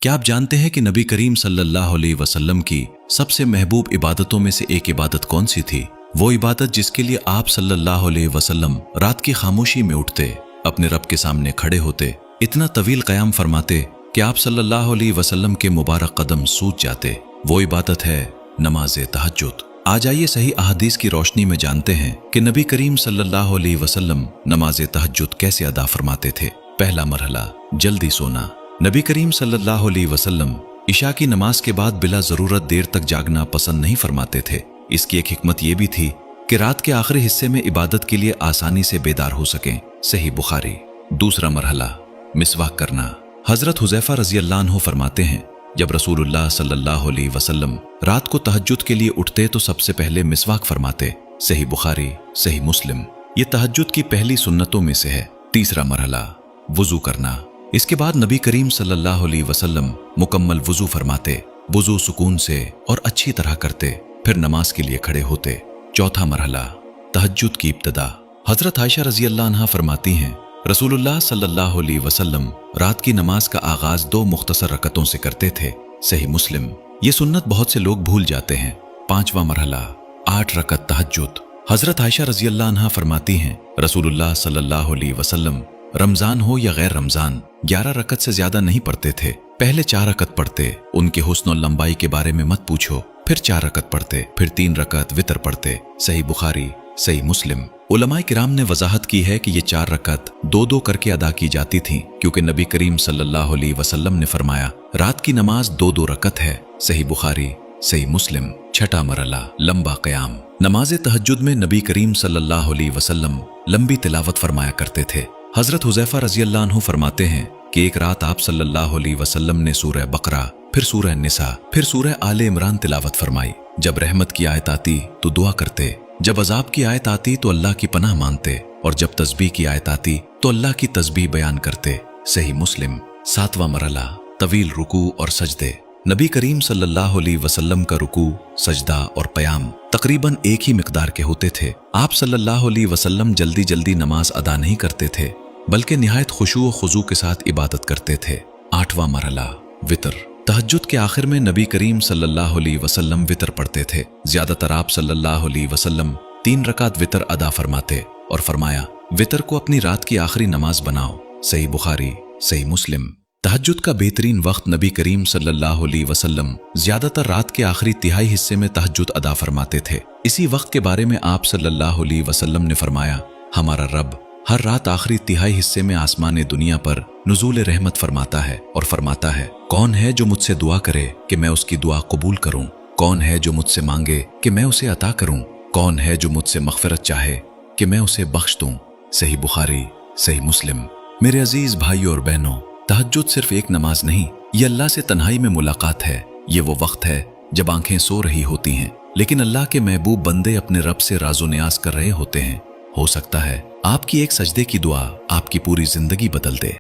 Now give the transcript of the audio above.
क्या आप जानते हैं कि नबी करीम सल्लल्लाहु अलैहि वसल्लम की सबसे महबूब इबादतों में से एक इबादत कौन सी थी? वो इबादत जिसके लिए आप सल्लल्लाहु अलैहि वसल्लम रात की खामोशी में उठते, अपने रब के सामने खड़े होते, इतना तवील क़याम फरमाते कि आप सल्लल्लाहु अलैहि वसल्लम के मुबारक कदम सूज जाते। वो इबादत है नमाज तहज्जुद। आज आइए सही अहादीस की रोशनी में जानते हैं कि नबी करीम सल्लल्लाहु अलैहि वसल्लम नमाज तहज्जुद कैसे अदा फरमाते थे। पहला मरहला, जल्दी सोना। नबी करीम सल्लल्लाहु अलैहि वसल्लम इशा की नमाज के बाद बिला ज़रूरत देर तक जागना पसंद नहीं फरमाते थे। इसकी एक हिकमत यह भी थी कि रात के आखिरी हिस्से में इबादत के लिए आसानी से बेदार हो सकें। सही बुखारी। दूसरा मरहला, मिसवाक करना। हजरत हुज़ैफा रज़ी अल्लाह अन्हु फरमाते हैं, जब रसूलुल्लाह सल्लल्लाहु अलैहि वसल्लम रात को तहज्जुद के लिए उठते तो सबसे पहले मिसवाक फरमाते। सही बुखारी, सही मुस्लिम। ये तहज्जुद की पहली सुन्नतों में से है। तीसरा मरहला, वुजू करना। इसके बाद नबी करीम सल्लल्लाहु अलैहि वसल्लम मुकम्मल वुजू फरमाते, वुजू सुकून से और अच्छी तरह करते, फिर नमाज के लिए खड़े होते। चौथा मरहला, तहज्जुद की इब्तिदा। हजरत आयशा रज़ी अल्लाह अन्हा फरमाती हैं, रसूलुल्लाह सल्लल्लाहु अलैहि वसल्लम रात की नमाज का आगाज 2 मुख्तसर रकतों से करते थे। सही मुस्लिम। ये सुन्नत बहुत से लोग भूल जाते हैं। पांचवा मरहला, 8 रकत तहज्जुद। हजरत आयशा रज़ी अल्लाह अन्हा फरमाती हैं, रसूलुल्लाह सल्लल्लाहु अलैहि वसल्लम रमजान हो या गैर रमजान 11 रकत से ज्यादा नहीं पढ़ते थे। पहले 4 रकत पढ़ते, उनके हुस्न और लंबाई के बारे में मत पूछो, फिर 4 रकत पढ़ते, फिर 3 रकत वितर पढ़ते। सही बुखारी, सही मुस्लिम। उलमाए किराम ने वजाहत की है कि ये 4 रकत 2-2 करके अदा की जाती थीं, क्योंकि नबी करीम सल्लल्लाहु अलैहि वसल्लम ने फरमाया, रात की नमाज 2-2 रकत है। सही बुखारी, सही मुस्लिम। छठा मरहला, लंबा क़याम। नमाज तहज्जुद में नबी करीम सल्लल्लाहु अलैहि वसल्लम लंबी तिलावत फरमाया करते थे। हजरत हुज़ैफा रज़ी अल्लाह अन्हु फरमाते हैं कि एक रात आप सल्लल्लाहु अलैहि वसल्लम ने सूरह बकरा, फिर सूरह निसा, फिर सूरह आले इमरान तिलावत फरमाई। जब रहमत की आयत आती तो दुआ करते, जब अजाब की आयत आती तो अल्लाह की पनाह मांगते, और जब तस्बीह की आयत आती तो अल्लाह की तस्बीह बयान करते। सही मुस्लिम। सातवां मरहला, तवील रुकू और सजदे। नबी करीम सल्लल्लाहु अलैहि वसल्लम का रुकू, सजदा और क़याम तकरीबन एक ही मिकदार के होते थे। आप सल्लल्लाहु अलैहि वसल्लम जल्दी जल्दी नमाज अदा नहीं करते थे, बल्कि निहायत खुशू और खुजू के साथ इबादत करते थे। आठवां मरहला, वितर। तहज्जुद के आखिर में नबी करीम सल्लल्लाहु अलैहि वसल्लम वितर पढ़ते थे। ज्यादातर आप सल्लल्लाहु अलैहि वसल्लम 3 रकात वितर अदा फरमाते और फरमाया, वितर को अपनी रात की आखिरी नमाज बनाओ। सही बुखारी, सही मुस्लिम। तहज्जुद का बेहतरीन वक्त नबी करीम सल्लल्लाहु अलैहि वसल्लम ज्यादातर रात के आखिरी तिहाई हिस्से में तहज्जुद अदा फरमाते थे। इसी वक्त के बारे में आप सल्लल्लाहु अलैहि वसल्लम ने फरमाया, हमारा रब हर रात आखिरी तिहाई हिस्से में आसमान दुनिया पर नुज़ूल रहमत फरमाता है और फरमाता है, कौन है जो मुझसे दुआ करे कि मैं उसकी दुआ कबूल करूं? कौन है जो मुझसे मांगे कि मैं उसे अता करूं? कौन है जो मुझसे मग़फ़िरत चाहे कि मैं उसे बख्श दूं? सही बुखारी, सही मुस्लिम। मेरे अजीज भाइयों और बहनों, तहज्जुद सिर्फ एक नमाज नहीं, ये अल्लाह से तन्हाई में मुलाकात है। ये वो वक्त है जब आंखें सो रही होती हैं, लेकिन अल्लाह के महबूब बंदे अपने रब से राज़ो नियाज कर रहे होते हैं। हो सकता है आपकी एक सजदे की दुआ आपकी पूरी जिंदगी बदल दे।